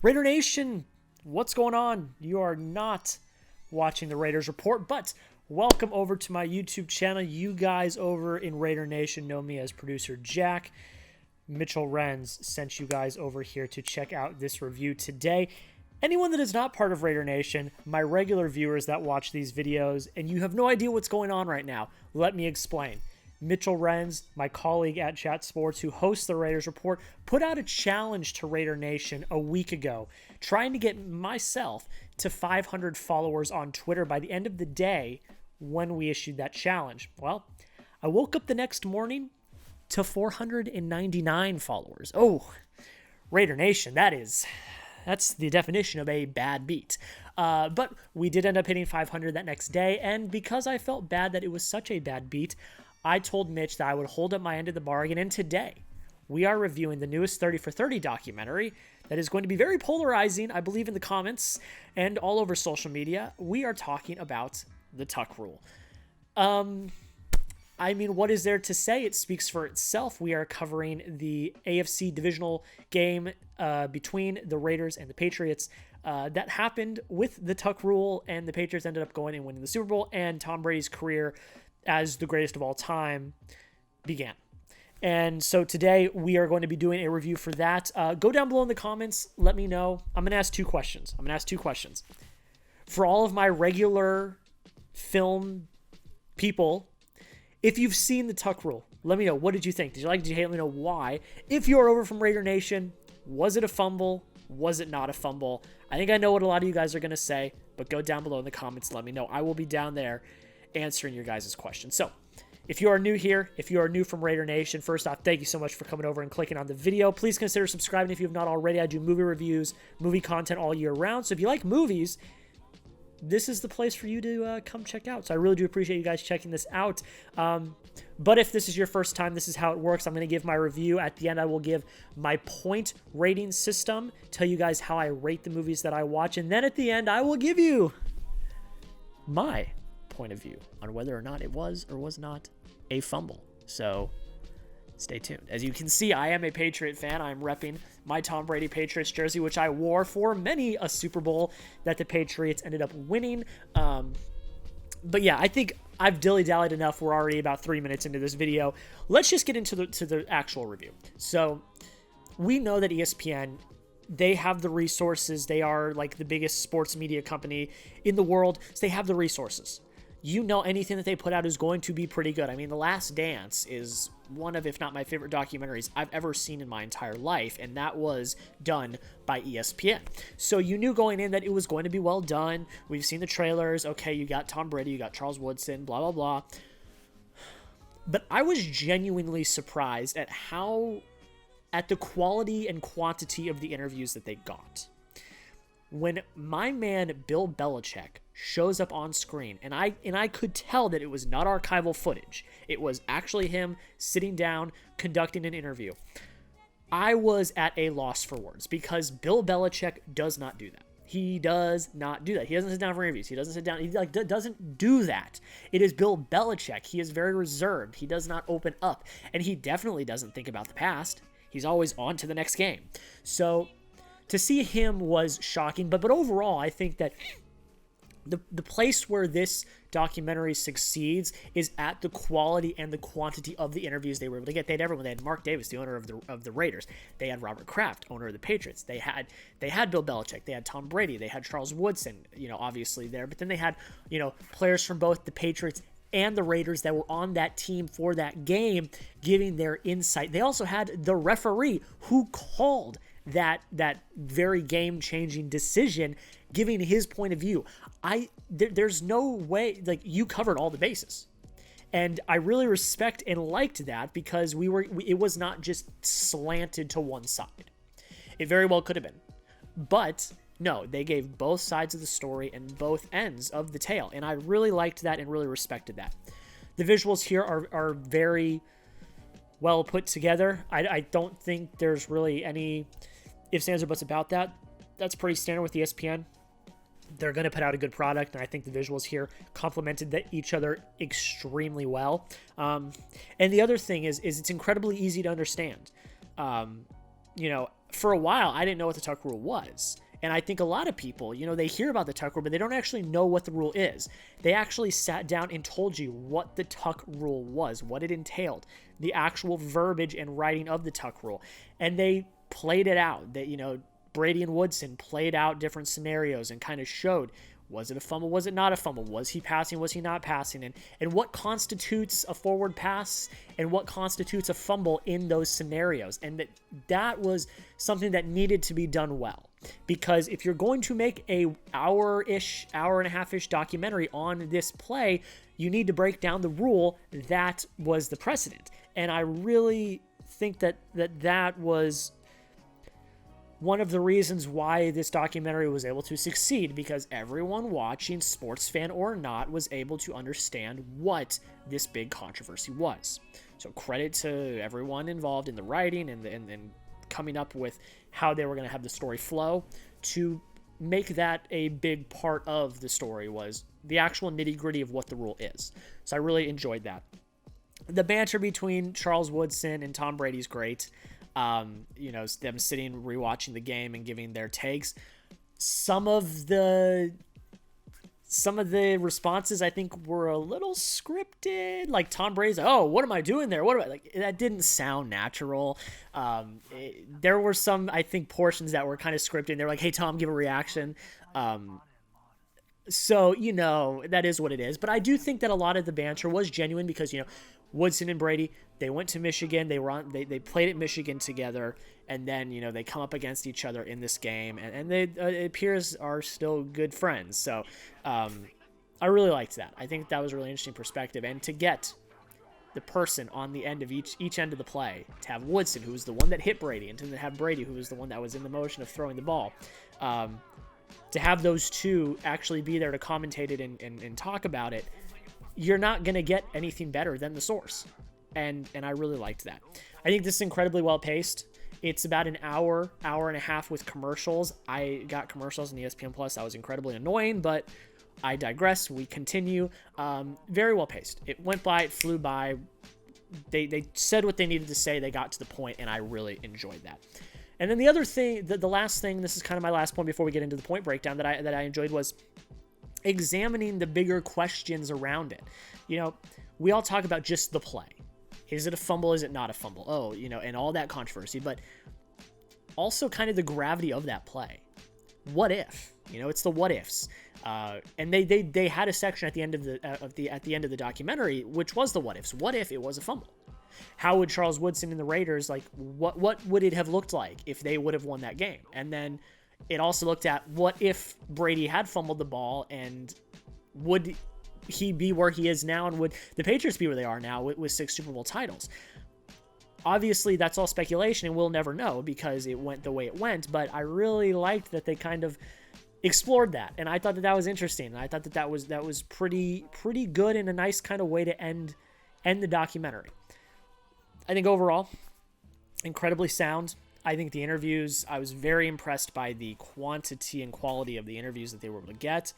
Raider Nation, what's going on? You are not watching the Raiders Report, but welcome over to my YouTube channel. You guys over in Raider Nation know me as producer Jack. Mitchell Renz sent you guys over here to check out this review today. Anyone that is not part of Raider Nation, my regular viewers that watch these videos, and you have no idea what's going on right now, let me explain. Mitchell Renz, my colleague at Chat Sports, who hosts the Raiders Report, put out a challenge to Raider Nation a week ago, trying to get myself to 500 followers on Twitter by the end of the day when we issued that challenge. Well, I woke up the next morning to 499 followers. Oh, Raider Nation, that's the definition of a bad beat. But we did end up hitting 500 that next day, and because I felt bad that it was such a bad beat, I told Mitch that I would hold up my end of the bargain, and today we are reviewing the newest 30 for 30 documentary that is going to be very polarizing, I believe, in the comments and all over social media. We are talking about the Tuck Rule. I mean, what is there to say? It speaks for itself. We are covering the AFC divisional game between the Raiders and the Patriots that happened with the Tuck Rule, and the Patriots ended up going and winning the Super Bowl, and Tom Brady's career as the greatest of all time began. And so today we are going to be doing a review for that. Go down below in the comments. Let me know. I'm going to ask two questions. For all of my regular film people, if you've seen the Tuck Rule, let me know. What did you think? Did you like it? Did you hate it? Let me know why. If you're over from Raider Nation, was it a fumble? Was it not a fumble? I think I know what a lot of you guys are going to say, but go down below in the comments. Let me know. I will be down there answering your guys' questions. So if you are new here, if you are new from Raider Nation, first off, thank you so much for coming over and clicking on the video. Please consider subscribing if you have not already. I do movie reviews, movie content all year round. So if you like movies, this is the place for you to come check out. So I really do appreciate you guys checking this out. But if this is your first time, this is how it works. I'm going to give my review. At the end, I will give my point rating system, tell you guys how I rate the movies that I watch. And then at the end, I will give you my point of view on whether or not it was or was not a fumble. So stay tuned. As you can see, I am a Patriot fan. I'm repping my Tom Brady Patriots jersey, which I wore for many a Super Bowl that the Patriots ended up winning. But yeah, I think I've dilly-dallied enough. We're already about 3 minutes into this video. Let's just get into the actual review. So we know that ESPN, they have the resources. They are like the biggest sports media company in the world. So they have the resources. You know, anything that they put out is going to be pretty good. I mean, The Last Dance is one of, if not my favorite documentaries I've ever seen in my entire life, and that was done by ESPN. So you knew going in that it was going to be well done. We've seen the trailers. Okay, you got Tom Brady, you got Charles Woodson, blah, blah, blah. But I was genuinely surprised at the quality and quantity of the interviews that they got. When my man Bill Belichick shows up on screen, and I could tell that it was not archival footage. It was actually him sitting down, conducting an interview. I was at a loss for words because Bill Belichick does not do that. He does not do that. He doesn't sit down for interviews. He doesn't sit down. He doesn't do that. It is Bill Belichick. He is very reserved. He does not open up, and he definitely doesn't think about the past. He's always on to the next game. So to see him was shocking, but overall, I think that the place where this documentary succeeds is at the quality and the quantity of the interviews they were able to get. They had everyone. They had Mark Davis, the owner of the Raiders. They had Robert Kraft, owner of the Patriots. They had Bill Belichick. They had Tom Brady. They had Charles Woodson, obviously there. But then they had, players from both the Patriots and the Raiders that were on that team for that game giving their insight. They also had the referee who called that very game-changing decision, giving his point of view. There's no way, like, you covered all the bases. And I really respect and liked that because it was not just slanted to one side. It very well could have been. But no, they gave both sides of the story and both ends of the tale. And I really liked that and really respected that. The visuals here are very well put together. I don't think there's really any ifs, ands, or buts about that. That's pretty standard with ESPN. They're going to put out a good product, and I think the visuals here complemented each other extremely well. And the other thing is it's incredibly easy to understand. for a while, I didn't know what the tuck rule was. And I think a lot of people, they hear about the tuck rule, but they don't actually know what the rule is. They actually sat down and told you what the tuck rule was, what it entailed, the actual verbiage and writing of the tuck rule. And they played it out. That, Brady and Woodson played out different scenarios and kind of showed, was it a fumble? Was it not a fumble? Was he passing? Was he not passing? And what constitutes a forward pass and what constitutes a fumble in those scenarios? And that was something that needed to be done well. Because if you're going to make a hour and a half-ish documentary on this play, you need to break down the rule that was the precedent. And I really think that was one of the reasons why this documentary was able to succeed, because everyone watching, sports fan or not, was able to understand what this big controversy was. So credit to everyone involved in the writing and coming up with how they were going to have the story flow to make that a big part of the story, was the actual nitty-gritty of what the rule is. So I really enjoyed that. The banter between Charles Woodson and Tom Brady's great. Them sitting rewatching the game and giving their takes. Some of the responses I think were a little scripted. Like Tom Brady's, "Oh, what am I doing there? What am I like?" That didn't sound natural. There were some, I think, portions that were kind of scripted. They're like, "Hey, Tom, give a reaction." So that is what it is. But I do think that a lot of the banter was genuine because Woodson and Brady, they went to Michigan. They played at Michigan together, and then they come up against each other in this game, and they it appears are still good friends. So I really liked that. I think that was a really interesting perspective, and to get the person on the end of each end of the play, to have Woodson, who was the one that hit Brady, and to have Brady, who was the one that was in the motion of throwing the ball. To have those two actually be there to commentate it and talk about it, you're not going to get anything better than the source. And I really liked that. I think this is incredibly well paced. It's about an hour and a half with commercials. I got commercials on ESPN Plus. That was incredibly annoying, but I digress. We continue. Very well paced. It went by, it flew by. They said what they needed to say. They got to the point, and I really enjoyed that. And then the other thing, the last thing, this is kind of my last point before we get into the point breakdown that I enjoyed, was examining the bigger questions around it. We all talk about just the play. Is it a fumble? Is it not a fumble? Oh, and all that controversy, but also kind of the gravity of that play. What if? It's the what ifs. And they had a section at the end of the documentary, which was the what ifs. What if it was a fumble? How would Charles Woodson and the Raiders, what would it have looked like if they would have won that game? And then it also looked at what if Brady had fumbled the ball, and would he be where he is now, and would the Patriots be where they are now with 6 Super Bowl titles? Obviously, that's all speculation, and we'll never know because it went the way it went, but I really liked that they kind of explored that, and I thought that was interesting, and I thought that was pretty good and a nice kind of way to end the documentary. I think overall, incredibly sound. I think the interviews, I was very impressed by the quantity and quality of the interviews that they were able to get.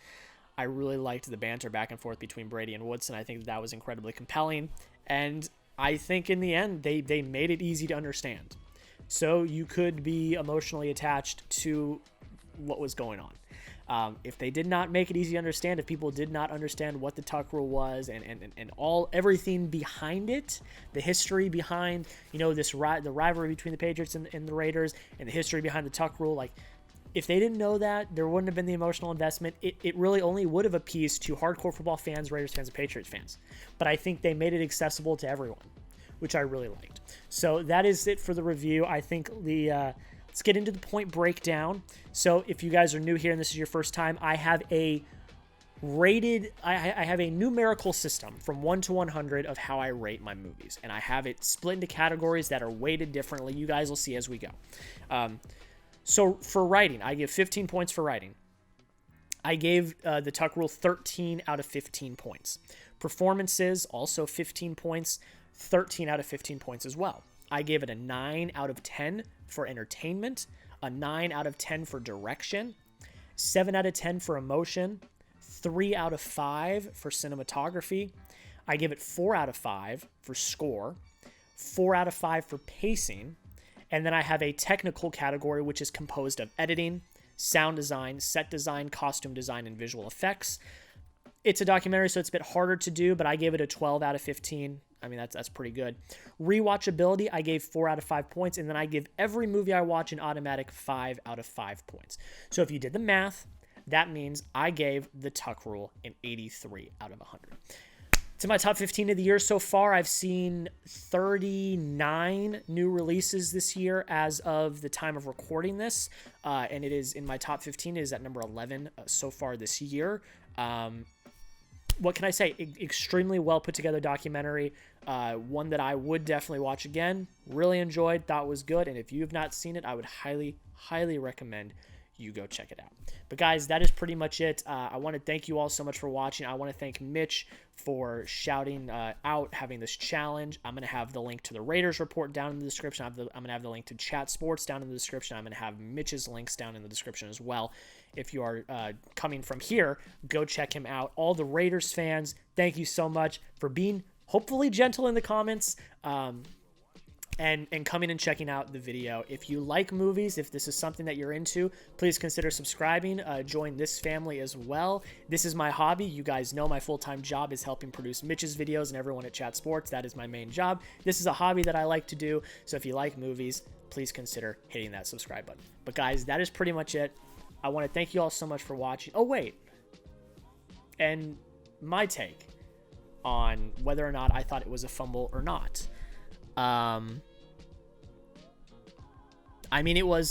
I really liked the banter back and forth between Brady and Woodson. I think that was incredibly compelling. And I think in the end, they made it easy to understand. So you could be emotionally attached to what was going on. If they did not make it easy to understand, if people did not understand what the tuck rule was and everything behind it, the history behind, the rivalry between the Patriots and the Raiders, and the history behind the tuck rule, if they didn't know that, there wouldn't have been the emotional investment. It really only would have appeased to hardcore football fans, Raiders fans, and Patriots fans. But I think they made it accessible to everyone, which I really liked. So that is it for the review. I think let's get into the point breakdown. So if you guys are new here and this is your first time, I have a numerical system from 1 to 100 of how I rate my movies. And I have it split into categories that are weighted differently. You guys will see as we go. So for writing, I give 15 points for writing. I gave the tuck rule 13 out of 15 points. Performances, also 15 points, 13 out of 15 points as well. I gave it a 9 out of 10 for entertainment, a 9 out of 10 for direction, 7 out of 10 for emotion, 3 out of 5 for cinematography. I give it 4 out of 5 for score, 4 out of 5 for pacing, And then I have a technical category, which is composed of editing, sound design, set design, costume design, and visual effects. It's a documentary, so it's a bit harder to do, but I gave it a 12 out of 15. I mean, that's pretty good. Rewatchability, I gave 4 out of 5 points, and then I give every movie I watch an automatic 5 out of 5 points. So if you did the math, that means I gave The Tuck Rule an 83 out of 100. To my top 15 of the year so far, I've seen 39 new releases this year as of the time of recording this, and it is in my top 15. It is at number 11 so far this year. What can I say? Extremely well put together documentary. One that I would definitely watch again. Really enjoyed. Thought was good. And if you have not seen it, I would highly, highly recommend you go check it out. But guys, that is pretty much it. I want to thank you all so much for watching. I want to thank Mitch for shouting out, having this challenge. I'm going to have the link to the Raiders report down in the description. I'm going to have the link to Chat Sports down in the description. I'm going to have Mitch's links down in the description as well. If you are coming from here, go check him out. All the Raiders fans, thank you so much for being hopefully gentle in the comments. And coming and checking out the video. If you like movies, if this is something that you're into, please consider subscribing. Join this family as well. This is my hobby. You guys know my full-time job is helping produce Mitch's videos and everyone at Chat Sports. That is my main job. This is a hobby that I like to do. So if you like movies, please consider hitting that subscribe button. But guys, that is pretty much it. I want to thank you all so much for watching. Oh, wait. And my take on whether or not I thought it was a fumble or not. I mean, it was